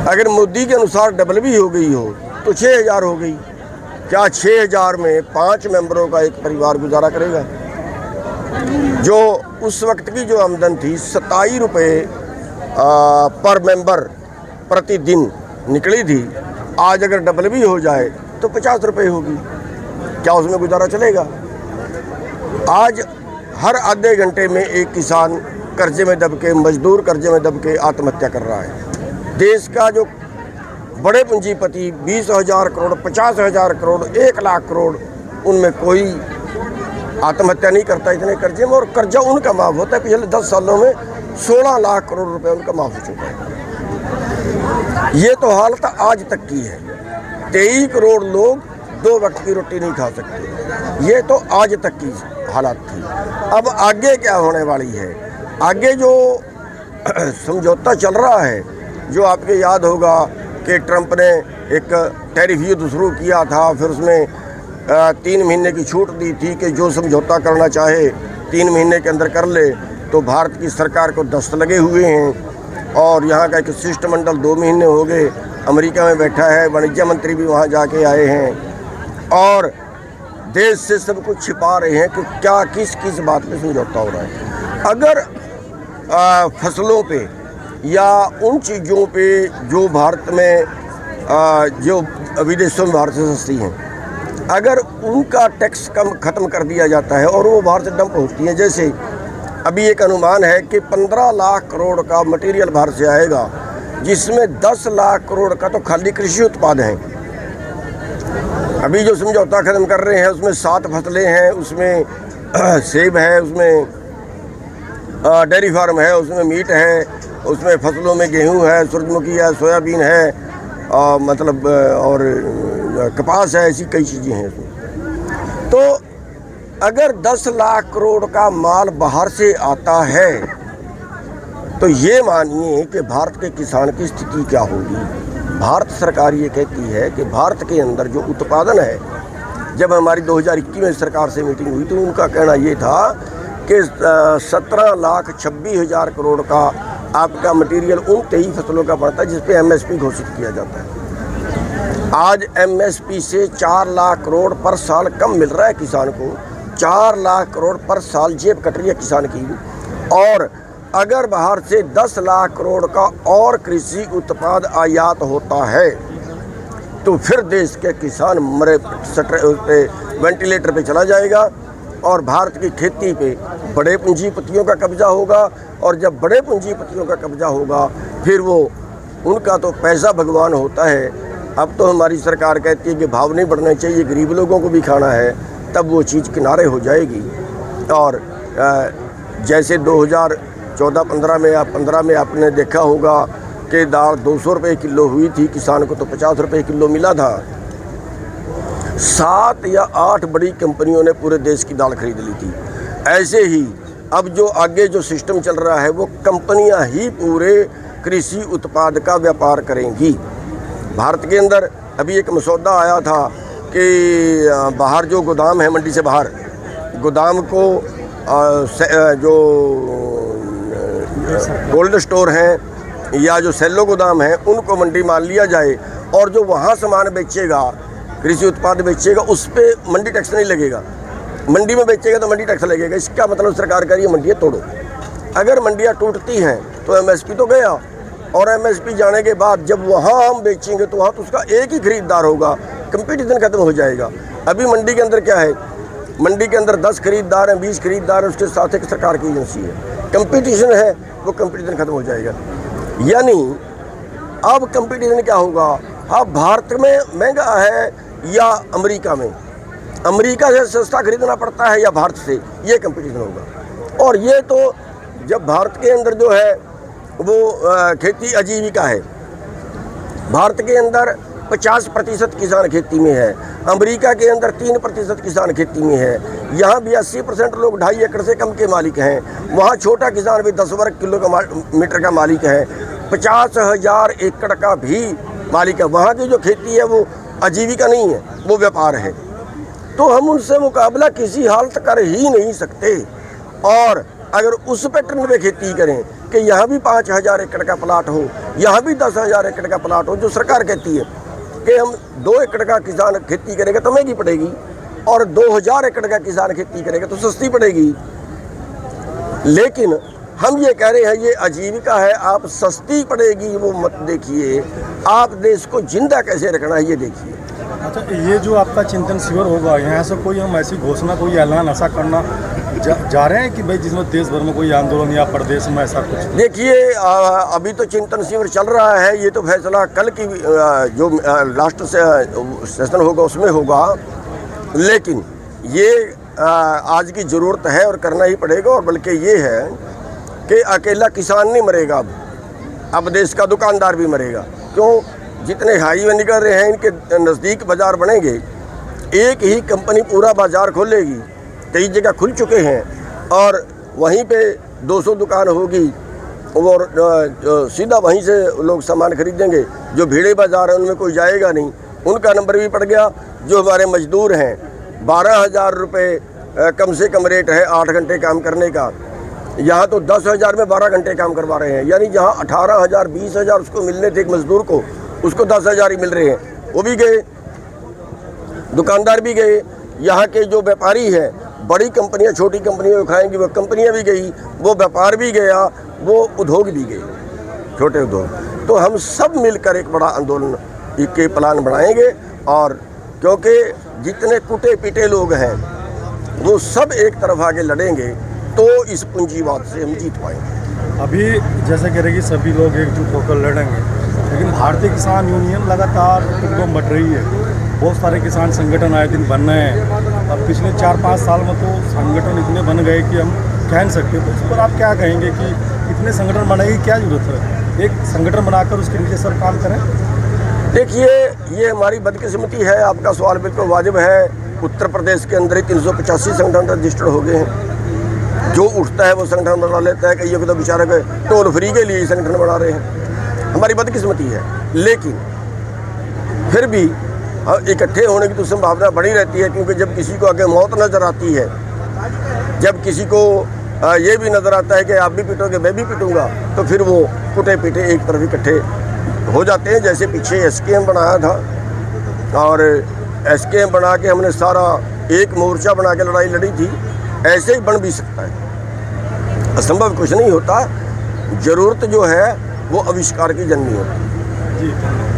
अगर मोदी के अनुसार डबल भी हो गई हो तो 6,000 हो गई। क्या 6,000 में 5 मेंबरों का एक परिवार गुजारा करेगा? जो उस वक्त की जो आमदन थी 27 रुपये पर मेंबर प्रतिदिन निकली थी, आज अगर डबल भी हो जाए तो 50 रुपये होगी। क्या उसमें गुजारा चलेगा? आज हर आधे घंटे में एक किसान कर्जे में दब के, मजदूर कर्जे में दब के आत्महत्या कर रहा है। देश का जो बड़े पूंजीपति 20,000 करोड़, 50,000 करोड़, 1,00,000 करोड़, उनमें कोई आत्महत्या नहीं करता इतने कर्जे में, और कर्जा उनका माफ़ होता है। पिछले 10 सालों में 16 लाख करोड़ रुपए उनका माफ़ हो चुका है। ये तो हालत आज तक की है। 23 करोड़ लोग 2 वक्त की रोटी नहीं खा सकते। ये तो आज तक की हालत थी। अब आगे क्या होने वाली है? आगे जो समझौता चल रहा है, जो आपके याद होगा कि ट्रंप ने एक टैरिफ युद्ध शुरू किया था, फिर उसमें 3 महीने की छूट दी थी कि जो समझौता करना चाहे 3 महीने के अंदर कर ले। तो भारत की सरकार को दस्त लगे हुए हैं और यहाँ का एक शिष्टमंडल 2 महीने हो गए अमेरिका में बैठा है। वाणिज्य मंत्री भी वहाँ जाके आए हैं और देश से सब कुछ छिपा रहे हैं कि क्या किस किस बात पे समझौता हो रहा है। अगर फसलों पे या उन चीज़ों पे जो भारत में जो विदेशों में भारत से सस्ती हैं, अगर उनका टैक्स ख़त्म कर दिया जाता है और वो भारत से डंप होती हैं, जैसे अभी एक अनुमान है कि 15 लाख करोड़ का मटेरियल भारत से आएगा, जिसमें 10 लाख करोड़ का तो खाली कृषि उत्पाद हैं। अभी जो समझौता ख़त्म कर रहे हैं उसमें 7 फसलें हैं, उसमें सेब है, उसमें डेयरी फार्म है, उसमें मीट है, उसमें फसलों में गेहूं है, सूरजमुखी है, सोयाबीन है, मतलब और कपास है, ऐसी कई चीज़ें हैं इसमें। तो अगर 10 लाख करोड़ का माल बाहर से आता है तो ये मानिए कि भारत के किसान की स्थिति क्या होगी। भारत सरकार ये कहती है कि भारत के अंदर जो उत्पादन है, जब हमारी 2021 में सरकार से मीटिंग हुई तो उनका कहना ये था कि 17,26,000 करोड़ का आपका मटेरियल उन 23 फसलों का पड़ता है जिस पे MSP घोषित किया जाता है। आज MSP से 4 लाख करोड़ पर साल कम मिल रहा है किसान को। 4 लाख करोड़ पर साल जेब कट रही है किसान की। और अगर बाहर से 10 लाख करोड़ का और कृषि उत्पाद आयात होता है तो फिर देश के किसान मरे पे वेंटिलेटर पे चला जाएगा और भारत की खेती पे बड़े पूंजीपतियों का कब्जा होगा। और जब बड़े पूंजीपतियों का कब्जा होगा फिर वो उनका तो पैसा भगवान होता है। अब तो हमारी सरकार कहती है कि भाव नहीं बढ़ने चाहिए, गरीब लोगों को भी खाना है, तब वो चीज़ किनारे हो जाएगी। और जैसे 2014-15 में या 15 में आपने देखा होगा कि दाल 200 रुपये किलो हुई थी, किसान को तो 50 रुपये किलो मिला था। 7 या 8 बड़ी कंपनियों ने पूरे देश की दाल खरीद ली थी। ऐसे ही अब जो आगे जो सिस्टम चल रहा है वो कंपनियां ही पूरे कृषि उत्पाद का व्यापार करेंगी। भारत के अंदर अभी एक मसौदा आया था कि बाहर जो गोदाम है, मंडी से बाहर गोदाम को जो कोल्ड स्टोर हैं या जो सेलो गोदाम है उनको मंडी मान लिया जाए और जो वहाँ सामान बेचेगा, कृषि उत्पाद बेचेगा, उस पर मंडी टैक्स नहीं लगेगा। मंडी में बेचेगा तो मंडी टैक्स लगेगा। इसका मतलब सरकार कह रही है मंडियाँ तोड़ो। अगर मंडियाँ टूटती हैं तो MSP तो गया, और MSP जाने के बाद जब वहाँ हम बेचेंगे तो वहाँ तो उसका एक ही खरीदार होगा, कंपटीशन खत्म हो जाएगा। अभी मंडी के अंदर क्या है, मंडी के अंदर 10 खरीदार हैं, 20 खरीदार हैं, उसके साथ एक सरकार की एजेंसी है, कंपटीशन है, वो कंपटीशन खत्म हो जाएगा। यानी अब कंपटीशन क्या होगा? अब भारत में महंगा है या अमेरिका में, अमेरिका से सस्ता खरीदना पड़ता है या भारत से, ये कंपटीशन होगा। और ये तो जब भारत के अंदर जो है वो खेती आजीविका है, भारत के अंदर 50% किसान खेती में है, अमेरिका के अंदर 3% किसान खेती में है, यहाँ भी 80% लोग 2.5 एकड़ से कम के मालिक हैं, वहाँ छोटा किसान भी 10 वर्ग किलोमीटर का मालिक है, 50,000 एकड़ का भी मालिक है। वहाँ की जो खेती है वो आजीविका नहीं है, वो व्यापार है। तो हम उनसे मुकाबला किसी हालत कर ही नहीं सकते। और अगर उस पैटर्न में खेती करें कि यहाँ भी 5,000 एकड़ का प्लाट हो, यहाँ भी 10,000 एकड़ का प्लाट हो, जो सरकार कहती है कि हम 2 एकड़ का किसान खेती करेगा तो महंगी पड़ेगी और 2,000 एकड़ का किसान खेती करेगा तो सस्ती पड़ेगी। लेकिन हम ये कह रहे हैं ये आजीविका है, आप सस्ती पड़ेगी वो मत देखिए, आप देश को जिंदा कैसे रखना है ये देखिए। अच्छा, ये जो आपका चिंतन शिविर होगा, यहाँ से कोई हम ऐसी घोषणा, कोई ऐलान ऐसा करना जा रहे हैं कि भाई जिसमें देश भर में कोई आंदोलन या प्रदेश में ऐसा कुछ? देखिए, अभी तो चिंतन शिविर चल रहा है, ये तो फैसला कल की जो लास्ट सेशन होगा उसमें होगा। लेकिन ये आज की ज़रूरत है और करना ही पड़ेगा। और बल्कि ये है कि अकेला किसान नहीं मरेगा, अब देश का दुकानदार भी मरेगा। क्यों? जितने हाईवे निकल रहे हैं इनके नज़दीक बाज़ार बनेंगे, एक ही कंपनी पूरा बाज़ार खोलेगी, कई जगह खुल चुके हैं, और वहीं पे 200 दुकान होगी और सीधा वहीं से लोग सामान खरीदेंगे। जो भीड़े बाज़ार है उनमें कोई जाएगा नहीं, उनका नंबर भी पड़ गया। जो हमारे मजदूर हैं, 12,000 रुपये कम से कम रेट है 8 घंटे काम करने का, यहाँ तो 10,000 में 12 घंटे काम करवा रहे हैं। यानी जहाँ 18,000 20,000 उसको मिलने थे एक मजदूर को, उसको 10,000 ही मिल रहे हैं। वो भी गए, दुकानदार भी गए, यहाँ के जो व्यापारी हैं, बड़ी कंपनियाँ छोटी कंपनियाँ खाएंगी, वो कंपनियाँ भी गई, वो व्यापार भी गया, वो उद्योग भी गए, छोटे उद्योग। तो हम सब मिलकर एक बड़ा आंदोलन के प्लान बनाएंगे, और क्योंकि जितने कुटे पिटे लोग हैं वो सब एक तरफ आगे लड़ेंगे तो इस पूंजीवाद से हम जीत पाएंगे। अभी जैसे कह रहे कि सभी लोग एकजुट होकर लड़ेंगे, लेकिन भारतीय किसान यूनियन लगातार टुकड़ों में बट रही है। बहुत सारे किसान संगठन आए दिन बन रहे हैं। अब पिछले 4-5 साल में तो संगठन इतने बन गए कि हम कह नहीं सकते। तो इस पर आप क्या कहेंगे कि इतने संगठन बनाने की क्या जरूरत है? एक संगठन बनाकर उसके नीचे सब काम करें। देखिए, ये हमारी बदकिस्मती है। आपका सवाल बिल्कुल वाजिब है। उत्तर प्रदेश के अंदर ही 385 संगठन रजिस्टर्ड हो गए हैं। जो उठता है वो संगठन बना लेता है। कई तो बेचारे के टोल फ्री के लिए संगठन बना रहे हैं। हमारी बदकिस्मती है। लेकिन फिर भी इकट्ठे होने की तो संभावना बड़ी रहती है, क्योंकि जब किसी को आगे मौत नज़र आती है, जब किसी को ये भी नज़र आता है कि आप भी पिटोगे मैं भी पिटूंगा, तो फिर वो कुटे पिटे एक तरफ इकट्ठे हो जाते हैं। जैसे पीछे SKM बनाया था, और SKM बना के हमने सारा एक मोर्चा बना के लड़ाई लड़ी थी। ऐसे ही बन भी सकता है, असंभव कुछ नहीं होता। ज़रूरत जो है वो आविष्कार की जननी होती है। जी।